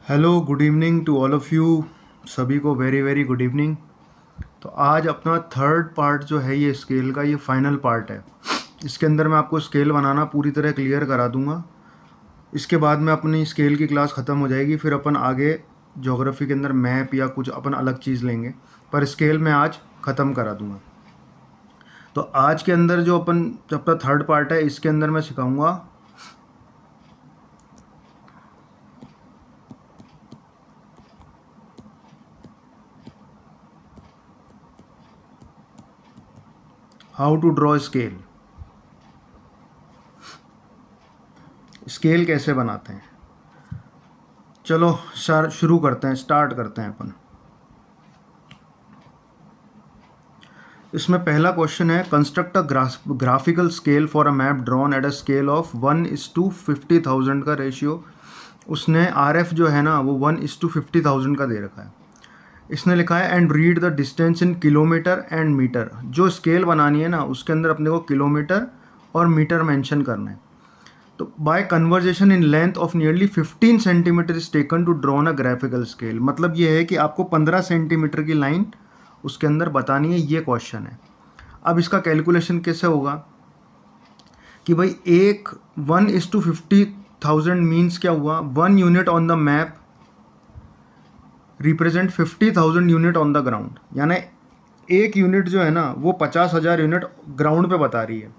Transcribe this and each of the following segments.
Hello good evening to all of you. सभी को very very good evening. तो आज अपना थर्ड पार्ट जो है ये स्केल का, ये फाइनल पार्ट है। इसके अंदर मैं आपको स्केल बनाना पूरी तरह क्लियर करा दूंगा। इसके बाद में अपनी स्केल की क्लास ख़त्म हो जाएगी, फिर अपन आगे ज्योग्राफी के अंदर मैप या कुछ अपन अलग चीज़ लेंगे, पर स्केल मैं आज ख़त्म करा दूंगा। तो आज के अंदर जो अपन अपना थर्ड पार्ट है, इसके अंदर मैं सिखाऊंगा how to draw scale. Scale कैसे बनाते हैं, चलो शुरू करते हैं, स्टार्ट करते हैं अपन। इसमें पहला क्वेश्चन है, construct a graphical scale for a map drawn at a scale of 1:50,000 का रेशियो। उसने RF जो है ना वो 1:50,000 का दे रखा है। इसने लिखा है and read the distance in kilometre and metre. जो स्केल बनानी है ना उसके अंदर अपने को किलोमीटर और मीटर मेंशन करना है। तो by conversation in length of nearly 15 centimetre is taken to drawn a graphical scale. मतलब ये है कि आपको 15 सेंटीमीटर की लाइन उसके अंदर बतानी है, ये क्वेश्चन है। अब इसका कैलकुलेशन कैसे होगा कि भाई 1:50,000 मीन्स क्या हुआ, 1 unit on the map represent 50,000 unit on the ground. यानी एक यूनिट जो है ना वो 50,000 यूनिट ग्राउंड पे बता रही है।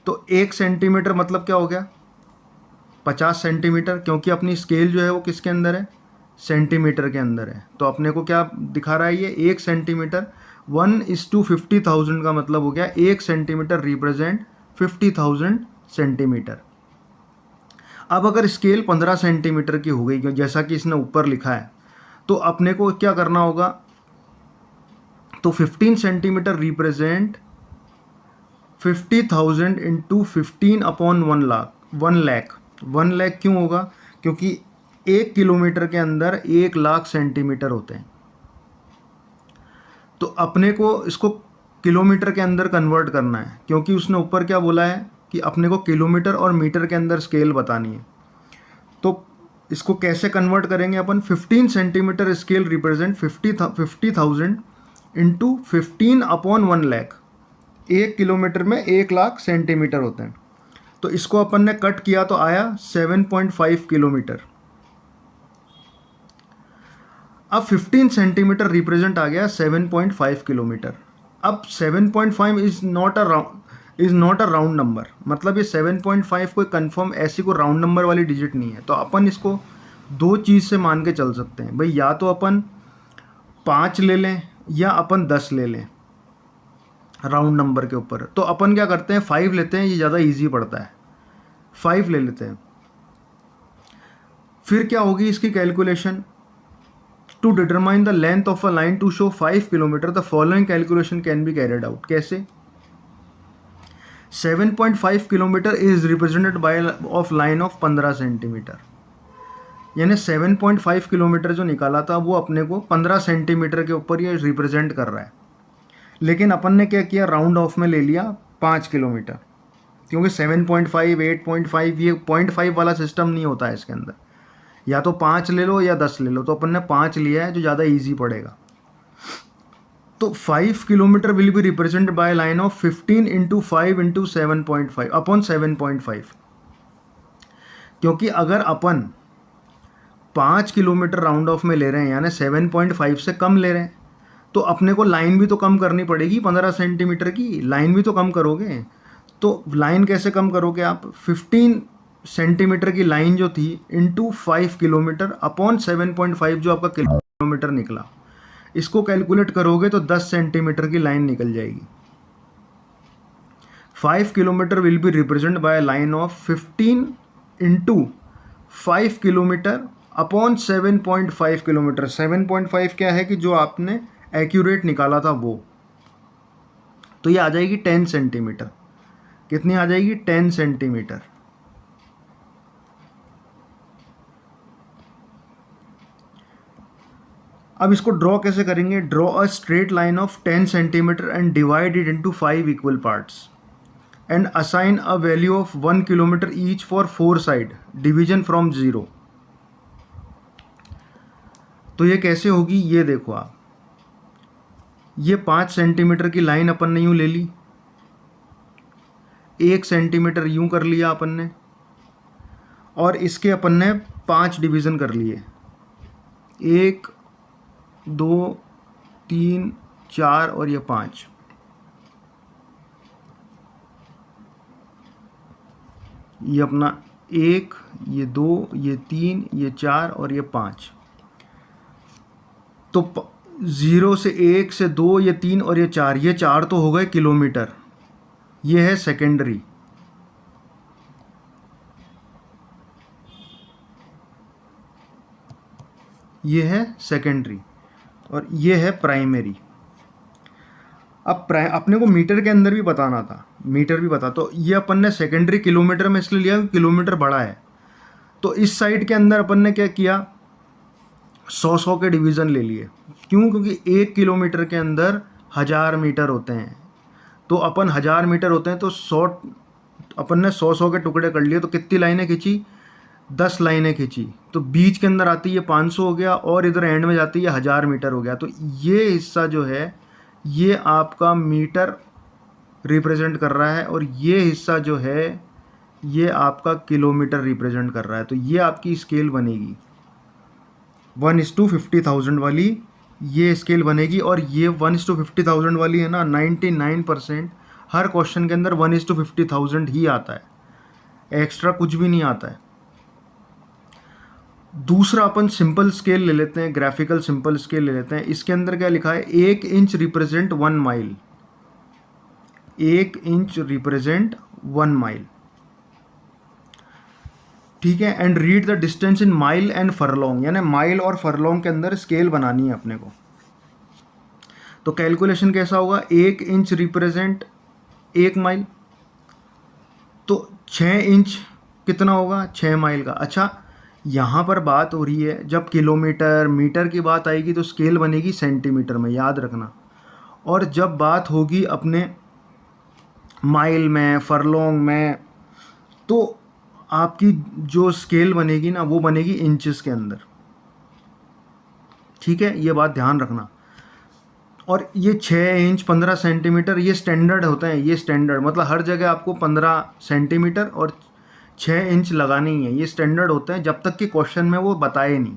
तो 1 सेंटीमीटर मतलब क्या हो गया, 50 सेंटीमीटर, क्योंकि अपनी स्केल जो है वो किसके अंदर है, सेंटीमीटर के अंदर है। तो अपने को क्या दिखा रहा है ये 1 सेंटीमीटर। 1:50,000 का मतलब हो गया 1 सेंटीमीटर रिप्रेजेंट 50,000 सेंटीमीटर। अब अगर स्केल 15 सेंटीमीटर की हो गई जैसा कि इसने ऊपर लिखा है, तो अपने को क्या करना होगा, तो 15 centimetre represent 50,000 into 15 upon 1 lakh. 1 lakh क्यों होगा, क्योंकि 1 किलोमीटर के अंदर 1 लाख सेंटीमीटर होते हैं। तो अपने को इसको किलोमीटर के अंदर कन्वर्ट करना है, क्योंकि उसने ऊपर क्या बोला है कि अपने को किलोमीटर और मीटर के अंदर स्केल बतानी है। तो इसको कैसे कन्वर्ट करेंगे अपन, 15 centimetre scale represent 50,000 into 15 upon 1 lakh. 1 kilometre में 1 लाख सेंटीमीटर होते हैं। तो इसको अपन ने कट किया तो आया 7.5 किलोमीटर। अब 15 सेंटीमीटर रिप्रेजेंट आ गया 7.5 किलोमीटर। अब 7.5 is not a round number. मतलब ये 7.5 कोई कंफर्म ऐसी कोई राउंड नंबर वाली डिजिट नहीं है। तो अपन इसको दो चीज़ से मान के चल सकते हैं भाई, या तो अपन 5 ले लें या अपन 10 ले लें राउंड नंबर के ऊपर। तो अपन क्या करते हैं, 5 लेते हैं, ये ज़्यादा ईजी पड़ता है, 5 ले लेते हैं। फिर क्या होगी इसकी calculation, to determine the length of a line to show 5 kilometre the following calculation can be carried out. कैसे, 7.5 kilometre is represented by of line of 15 centimetre. यानी 7.5 किलोमीटर जो निकाला था वो अपने को 15 सेंटीमीटर के ऊपर ये रिप्रेजेंट कर रहा है। लेकिन अपन ने क्या किया, राउंड ऑफ में ले लिया 5 किलोमीटर, क्योंकि 7.5 8.5 ये 0.5 वाला सिस्टम नहीं होता है इसके अंदर। या तो 5 ले लो या 10 ले लो। तो अपन ने 5 लिया है जो ज़्यादा ईजी पड़ेगा। तो 5 kilometre will be represent by line of 15 into 5 into 7.5 upon 7.5। क्योंकि अगर अपन 5 किलोमीटर राउंड ऑफ में ले रहे हैं यानी 7.5 से कम ले रहे हैं, तो अपने को लाइन भी तो कम करनी पड़ेगी। 15 सेंटीमीटर की लाइन भी तो कम करोगे। तो लाइन कैसे कम करोगे आप, 15 सेंटीमीटर की लाइन जो थी इंटू 5 किलोमीटर अपॉन 7.5 जो आपका किलोमीटर निकला, इसको कैलकुलेट करोगे तो 10 सेंटीमीटर की लाइन निकल जाएगी। 5 kilometre will be represent by line of 15 into 5 kilometre upon 7.5 kilometre. 7.5 क्या है कि जो आपने एक्यूरेट निकाला था वो, तो ये आ जाएगी 10 सेंटीमीटर। कितनी आ जाएगी, 10 सेंटीमीटर। अब इसको ड्रॉ कैसे करेंगे, draw a straight line of 10 centimetre and divide it into 5 equal parts and assign a value of 1 kilometre each for 4 side division from 0। तो ये कैसे होगी, ये देखो आप, ये 5 सेंटीमीटर की लाइन अपन ने यूँ ले ली, 1 सेंटीमीटर यूँ कर लिया अपन ने, और इसके अपन ने 5 डिवीज़न कर लिए, 1 2 3 4 और ये 5। ये अपना 1, ये 2, ये 3, ये 4 और ये 5। तो 0 से 1 से 2, ये 3 और ये 4, ये 4 तो हो गए किलोमीटर। ये है सेकेंडरी। ये है सेकेंडरी और ये है प्राइमरी। अब अपने को मीटर के अंदर भी बताना था, मीटर भी बता, तो ये अपन ने सेकेंडरी किलोमीटर में इसलिए लिया क्योंकि किलोमीटर बड़ा है। तो इस साइड के अंदर अपन ने क्या किया, 100 के डिवीज़न ले लिए। क्यों? क्योंकि 1 किलोमीटर के अंदर 1000 मीटर होते हैं, तो अपन 1000 मीटर होते हैं तो 100, अपन ने 100 के टुकड़े कर लिए। तो कितनी लाइनें खींची, 10 लाइनें खींची, तो बीच के अंदर आती है 500 हो गया, और इधर एंड में जाती है 1000 मीटर हो गया। तो ये हिस्सा जो है ये आपका मीटर रिप्रेजेंट कर रहा है, और ये हिस्सा जो है ये आपका किलोमीटर रिप्रेजेंट कर रहा है। तो ये आपकी स्केल बनेगी 1:50,000 वाली, ये स्केल बनेगी। और ये 1:50,000 वाली है ना, 99% हर क्वेश्चन के अंदर 1:50,000 ही आता है, एक्स्ट्रा कुछ भी नहीं आता है। दूसरा अपन सिंपल स्केल ले लेते हैं, ग्राफिकल सिंपल स्केल ले लेते हैं। इसके अंदर क्या लिखा है, 1 inch represent 1 mile, 1 inch represent 1 mile, ठीक है। And read the distance in mile and furlong, यानी माइल और फरलॉन्ग के अंदर स्केल बनानी है अपने को। तो कैलकुलेशन कैसा होगा, 1 इंच रिप्रेजेंट 1 माइल, तो 6 इंच कितना होगा, 6 माइल का। अच्छा, यहाँ पर बात हो रही है, जब किलोमीटर मीटर की बात आएगी तो स्केल बनेगी सेंटीमीटर में, याद रखना। और जब बात होगी अपने माइल में, फरलॉन्ग में, तो आपकी जो स्केल बनेगी ना वो बनेगी इंचेस के अंदर, ठीक है, ये बात ध्यान रखना। और ये 6 इंच 15 सेंटीमीटर ये स्टैंडर्ड होते हैं, ये स्टैंडर्ड मतलब हर जगह आपको 15 सेंटीमीटर और 6 इंच लगानी है, ये स्टैंडर्ड होते हैं, जब तक कि क्वेश्चन में वो बताए नहीं।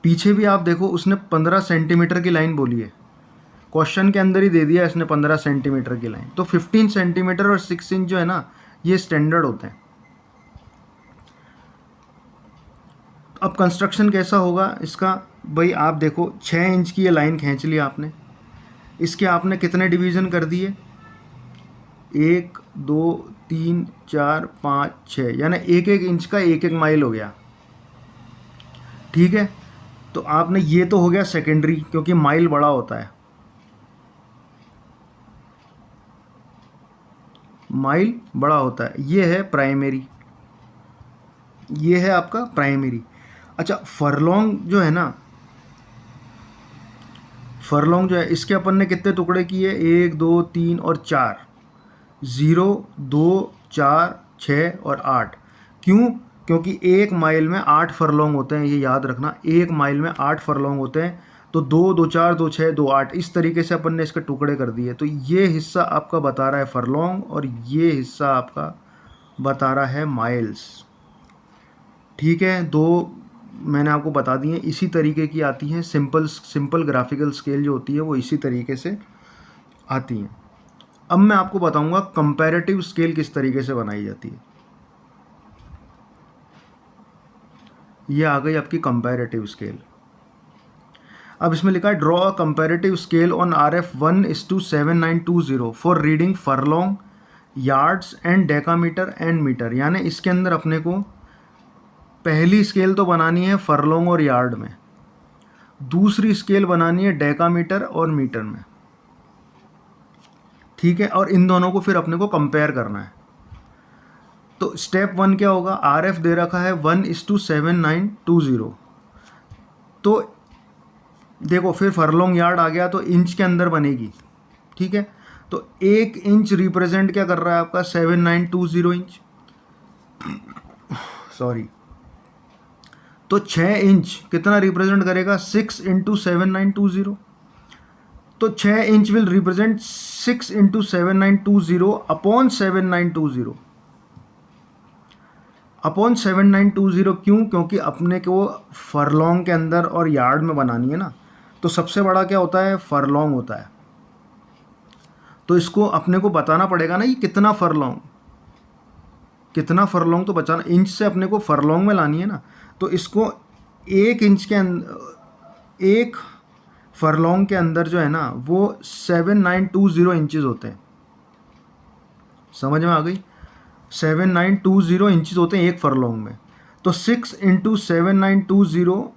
पीछे भी आप देखो, उसने 15 सेंटीमीटर की लाइन बोली है, क्वेश्चन के अंदर ही दे दिया इसने 15 सेंटीमीटर की लाइन। तो 15 सेंटीमीटर और 6 इंच जो है ना, ये स्टैंडर्ड होते हैं। अब कंस्ट्रक्शन कैसा होगा इसका, भाई आप देखो 6 इंच की ये लाइन खींच ली आपने, इसके आपने कितने डिवीज़न कर दिए, 1 2 3 4 5 6, यानी 1-1 इंच का 1-1 माइल हो गया, ठीक है। तो आपने, ये तो हो गया सेकेंडरी क्योंकि माइल बड़ा होता है, माइल बड़ा होता है। ये है प्राइमरी, ये है आपका प्राइमरी। अच्छा, फरलॉन्ग जो है ना, फरलॉन्ग जो है इसके अपन ने कितने टुकड़े किए, 1 2 3 और 4, 0 2 4 6 और 8। क्यों? क्योंकि 1 माइल में 8 फरलॉन्ग होते हैं, ये याद रखना, 1 माइल में 8 फरलॉन्ग होते हैं। तो 2 2 4 2 6 2 8, इस तरीके से अपन ने इसके टुकड़े कर दिए। तो ये हिस्सा आपका बता रहा है फरलॉन्ग, और ये हिस्सा आपका बता रहा है माइल्स, ठीक है। दो मैंने आपको बता दिए, इसी तरीके की आती हैं, सिंपल ग्राफिकल स्केल जो होती है वो इसी तरीके से आती हैं। अब मैं आपको बताऊंगा कंपैरेटिव स्केल किस तरीके से बनाई जाती है। ये आ गई आपकी कंपैरेटिव स्केल। अब इसमें लिखा है draw a comparative scale on RF 1:7920 for reading furlong, yards and decametre and metre. यानी इसके अंदर अपने को पहली स्केल तो बनानी है फरलॉन्ग और यार्ड में, दूसरी स्केल बनानी है डेकामीटर और मीटर में, ठीक है। और इन दोनों को फिर अपने को कंपेयर करना है। तो स्टेप 1 क्या होगा, RF दे रखा है 1:7920, तो देखो फिर फरलॉन्ग यार्ड आ गया तो इंच के अंदर बनेगी, ठीक है। तो 1 इंच रिप्रेजेंट क्या कर रहा है आपका, 7920 इंच, सॉरी। तो 6 इंच कितना रिप्रेजेंट करेगा, 6 इंटू 7920। तो 6 inch will represent 6 into 7920 upon 7920 upon 7920। क्यों? क्योंकि अपने को फरलॉन्ग के अंदर और यार्ड में बनानी है ना, तो सबसे बड़ा क्या होता है, फरलॉन्ग होता है। तो इसको अपने को बताना पड़ेगा ना, ये कितना फरलॉन्ग तो बचाना, इंच से अपने को फरलॉन्ग में लानी है ना। तो इसको 1 इंच के अंदर, 1 फरलॉन्ग के अंदर जो है ना वो 7920 इंचेस होते हैं। समझ में आ गई? 7920 इंचेस होते हैं 1 फरलॉन्ग में। तो 6 इंटू 7920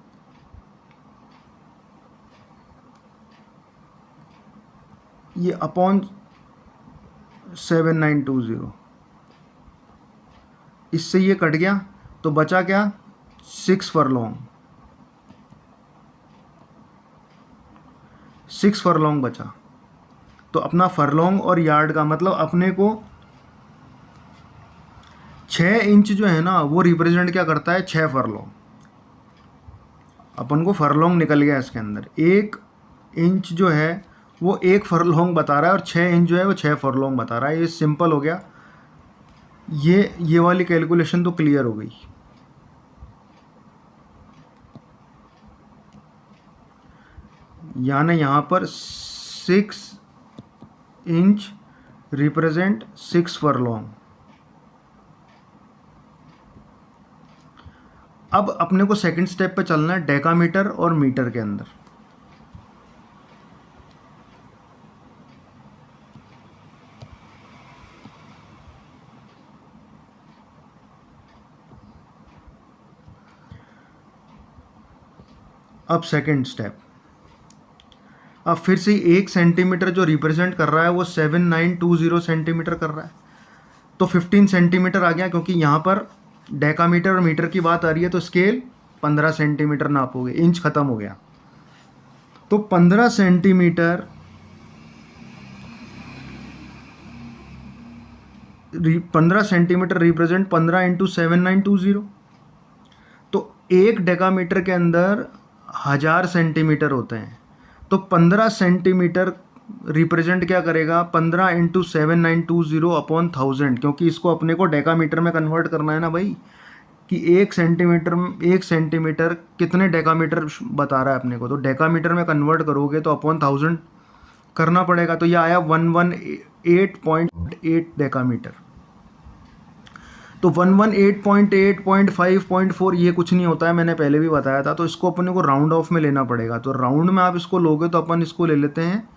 ये अपॉन 7920, इससे ये कट गया तो बचा क्या, 6 फरलॉन्ग, 6 फरलॉन्ग बचा। तो अपना फरलॉन्ग और यार्ड का मतलब अपने को 6 इंच जो है ना वो रिप्रेजेंट क्या करता है, 6 फरलॉन्ग। अपन को फरलॉन्ग निकल गया इसके अंदर। 1 इंच जो है वो 1 फरलॉन्ग बता रहा है और 6 इंच जो है वो 6 फरलॉन्ग बता रहा है। ये सिंपल हो गया। ये वाली कैलकुलेशन तो क्लियर हो गई। यानी यहाँ पर 6 इंच रिप्रेजेंट 6 फरलॉन्ग। अब अपने को सेकंड स्टेप पे चलना है, डेकामीटर और मीटर के अंदर। अब सेकंड स्टेप, अब फिर से 1 सेंटीमीटर जो रिप्रेजेंट कर रहा है वो 7920 सेंटीमीटर कर रहा है। तो 15 सेंटीमीटर आ गया, क्योंकि यहाँ पर डेकामीटर और मीटर की बात आ रही है तो स्केल 15 सेंटीमीटर नापोगे, इंच ख़त्म हो गया। तो 15 सेंटीमीटर 15 सेंटीमीटर रिप्रेजेंट 15 इंटू 7920। तो 1 डेकामीटर के अंदर 1000 सेंटीमीटर होते हैं। तो 15 सेंटीमीटर रिप्रेजेंट क्या करेगा, 15 इंटू 7920 अपॉन 1000, क्योंकि इसको अपने को डेकामीटर में कन्वर्ट करना है ना भाई, कि 1 सेंटीमीटर कितने डेकामीटर बता रहा है अपने को। तो डेकामीटर में कन्वर्ट करोगे तो अपॉन 1000 करना पड़ेगा। तो ये आया 118.8 डेकामीटर। तो 118.8.5.4 ये कुछ नहीं होता है, मैंने पहले भी बताया था। तो इसको अपने को राउंड ऑफ में लेना पड़ेगा। तो राउंड में आप इसको लोगे तो अपन इसको ले लेते हैं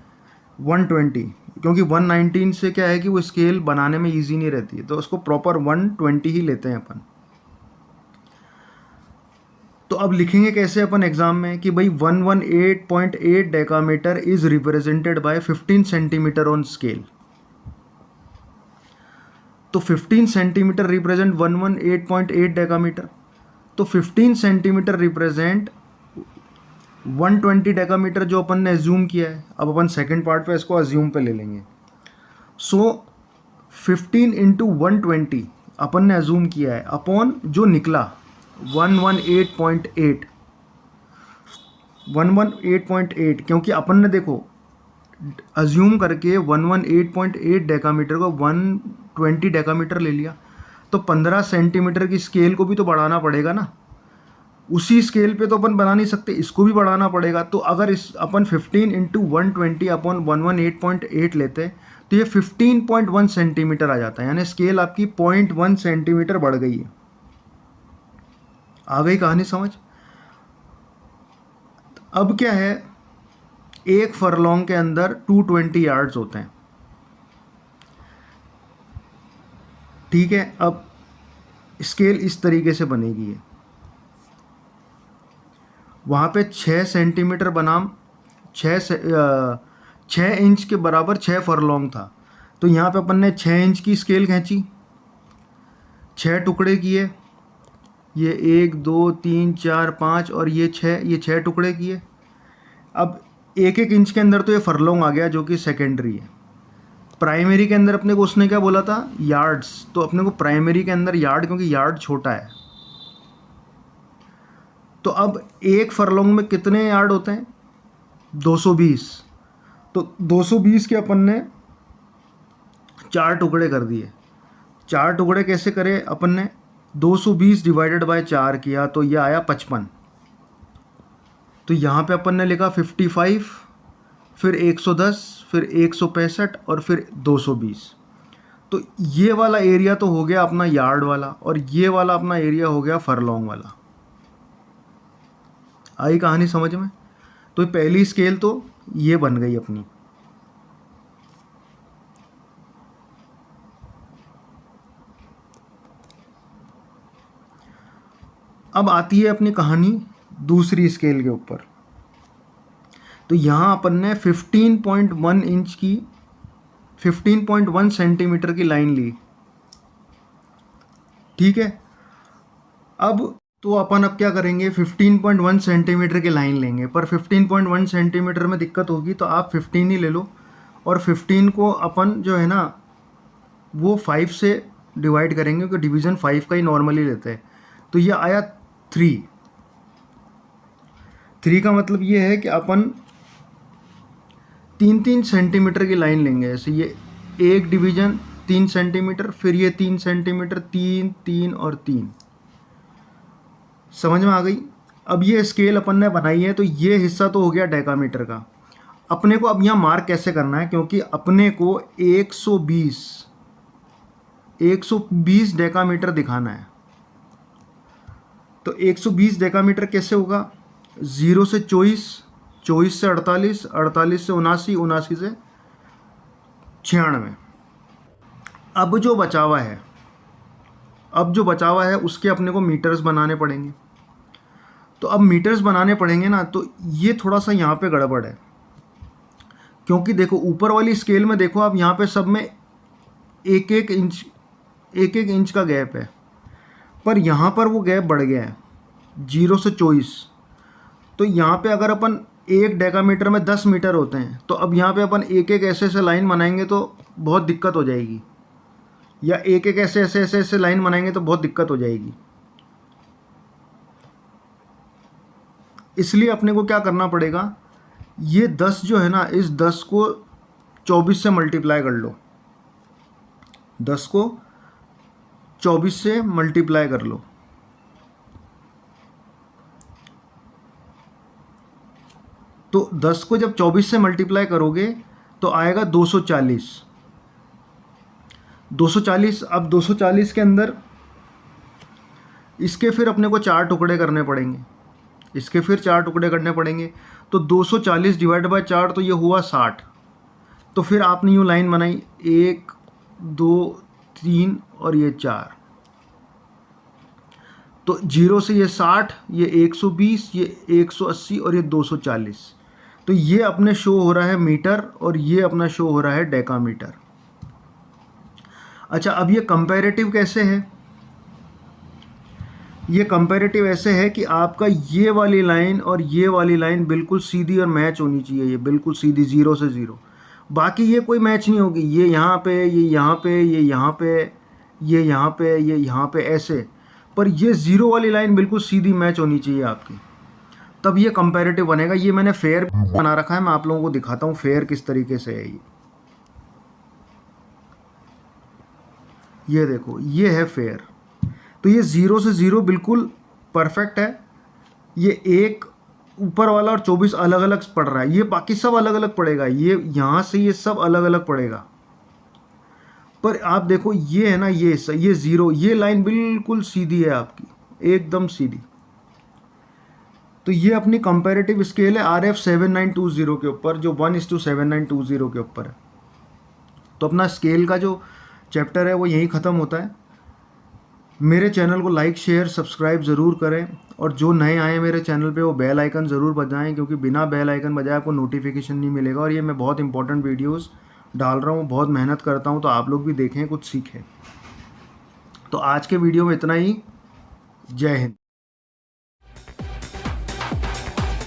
120, क्योंकि 119 से क्या है कि वो स्केल बनाने में ईजी नहीं रहती है, तो उसको प्रॉपर 120 ही लेते हैं अपन। तो अब लिखेंगे कैसे अपन एग्जाम में कि भाई 118.8 decametre is represented bye 15 centimetre on scale. तो 15 सेंटीमीटर रिप्रेजेंट 118.8 डेकामीटर। तो 15 सेंटीमीटर रिप्रेजेंट 120 डेकामीटर जो अपन ने एज्यूम किया है। अब अपन सेकंड पार्ट पे इसको एज्यूम पे ले लेंगे। सो 15 इंटू 120 अपन ने एज्यूम किया है अपॉन जो निकला 118.8, क्योंकि अपन ने देखो अज्यूम करके 118.8 डेकामीटर को 120 डेकामीटर ले लिया। तो 15 सेंटीमीटर की स्केल को भी तो बढ़ाना पड़ेगा ना। उसी स्केल पे तो अपन बना नहीं सकते, इसको भी बढ़ाना पड़ेगा। तो अगर इस अपन 15 इंटू 120 अपॉन 118.8 लेते तो ये 15.1 सेंटीमीटर आ जाता है, यानी स्केल आपकी 0.1 सेंटीमीटर बढ़ गई है। आ गई कहानी समझ? अब क्या है, 1 फरलॉन्ग के अंदर 220 यार्ड्स होते हैं। ठीक है, अब स्केल इस तरीके से बनेगी है। वहाँ पे 6 सेंटीमीटर बनाम 6 इंच के बराबर 6 फरलॉन्ग था। तो यहाँ पे अपन ने 6 इंच की स्केल खींची, 6 टुकड़े किए, ये 1 2 3 4 5 और ये 6 टुकड़े किए। अब 1 इंच के अंदर तो ये फरलॉन्ग आ गया जो कि सेकेंडरी है। प्राइमरी के अंदर अपने को उसने क्या बोला था, यार्ड्स। तो अपने को प्राइमरी के अंदर यार्ड, क्योंकि यार्ड छोटा है, तो अब एक फरलोंग में कितने यार्ड होते हैं? 220। तो 220 के अपन ने 4 टुकड़े कर दिए। 4 टुकड़े कैसे करे अपन ने? 220 डिवाइडेड बाय 4 किया तो ये आया 55। तो यहाँ पे अपन ने लिखा 55, फिर 110, फिर 165 और फिर 220। तो ये वाला एरिया तो हो गया अपना यार्ड वाला, और ये वाला अपना एरिया हो गया फरलॉन्ग वाला। आई कहानी समझ में? तो पहली स्केल तो ये बन गई अपनी। अब आती है अपनी कहानी दूसरी स्केल के ऊपर। तो यहाँ अपन ने 15.1 इंच की 15.1 सेंटीमीटर की लाइन ली, ठीक है। अब तो अपन अब क्या करेंगे, 15.1 सेंटीमीटर की लाइन लेंगे, पर 15.1 सेंटीमीटर में दिक्कत होगी, तो आप 15 ही ले लो। और 15 को अपन जो है ना वो 5 से डिवाइड करेंगे, क्योंकि डिवीज़न 5 का ही नॉर्मली लेते हैं। तो ये आया 3। 3 का मतलब ये है कि अपन 3-3 सेंटीमीटर की लाइन लेंगे। ऐसे ये एक डिवीज़न 3 सेंटीमीटर, फिर ये 3 सेंटीमीटर, 3, 3 और 3। समझ में आ गई? अब ये स्केल अपन ने बनाई है, तो ये हिस्सा तो हो गया डेकामीटर का। अपने को अब यहाँ मार्क कैसे करना है, क्योंकि अपने को 120 डेकामीटर दिखाना है। तो 120 डेकामीटर कैसे होगा? 0 से 24, 24 से 48, 48 से 79, 79 से 96। अब जो बचा हुआ है उसके अपने को मीटर्स बनाने पड़ेंगे। तो अब मीटर्स बनाने पड़ेंगे ना, तो ये थोड़ा सा यहाँ पे गड़बड़ है, क्योंकि देखो ऊपर वाली स्केल में देखो आप, यहाँ पे सब में 1-1 इंच का गैप है, पर यहाँ पर वो गैप बढ़ गया है 0 से 24। तो यहाँ पे अगर अपन एक डेकामीटर में 10 मीटर होते हैं, तो अब यहाँ पे अपन एक ऐसे लाइन बनाएंगे तो बहुत दिक्कत हो जाएगी, या एक ऐसे लाइन बनाएंगे तो बहुत दिक्कत हो जाएगी। इसलिए अपने को क्या करना पड़ेगा, ये 10 जो है ना, इस 10 को 24 से मल्टीप्लाई कर लो। 10 को 24 से मल्टीप्लाई कर लो। तो 10 को जब 24 से मल्टीप्लाई करोगे तो आएगा 240। 240। अब 240 के अंदर इसके फिर अपने को 4 टुकड़े करने पड़ेंगे, इसके फिर 4 टुकड़े करने पड़ेंगे। तो 240 डिवाइड बाय 4, तो ये हुआ 60। तो फिर आपने यूँ लाइन बनाई 1, 2, 3 और ये 4। तो 0 से ये 60, ये 120, ये 180 और ये 240। तो ये अपने शो हो रहा है मीटर, और ये अपना शो हो रहा है डेकामीटर। अच्छा, अब ये कंपैरेटिव कैसे है? ये कंपैरेटिव ऐसे है कि आपका ये वाली लाइन और ये वाली लाइन बिल्कुल सीधी और मैच होनी चाहिए, ये बिल्कुल सीधी 0 से 0। बाकी ये कोई मैच नहीं होगी, ये यहाँ पे, ये यहाँ पे, ये यहाँ पे, ये यहाँ पे, ये यहाँ पे, ऐसे। पर ये 0 वाली लाइन बिल्कुल सीधी मैच होनी चाहिए आपकी, तब ये कंपैरेटिव बनेगा। ये मैंने फेयर बना रखा है, मैं आप लोगों को दिखाता हूँ फेयर किस तरीके से है। ये देखो, ये है फेयर। तो ये 0 से 0 बिल्कुल परफेक्ट है। ये एक ऊपर वाला और 24 अलग अलग पड़ रहा है, ये बाकी सब अलग अलग पड़ेगा, ये यहाँ से ये सब अलग अलग पड़ेगा। पर आप देखो ये है ना, ये 0, ये लाइन बिल्कुल सीधी है आपकी, एकदम सीधी। तो ये अपनी कंपैरेटिव स्केल है RF 7920 के ऊपर, जो 1:7920 के ऊपर है। तो अपना स्केल का जो चैप्टर है वो यहीं ख़त्म होता है। मेरे चैनल को लाइक, शेयर, सब्सक्राइब ज़रूर करें, और जो नए आए मेरे चैनल पे वो बेल आइकन ज़रूर बजाएं, क्योंकि बिना बेल आइकन बजाए आपको नोटिफिकेशन नहीं मिलेगा। और ये मैं बहुत इंपॉर्टेंट वीडियोस डाल रहा हूँ, बहुत मेहनत करता हूँ, तो आप लोग भी देखें, कुछ सीखें। तो आज के वीडियो में इतना ही। जय हिंद।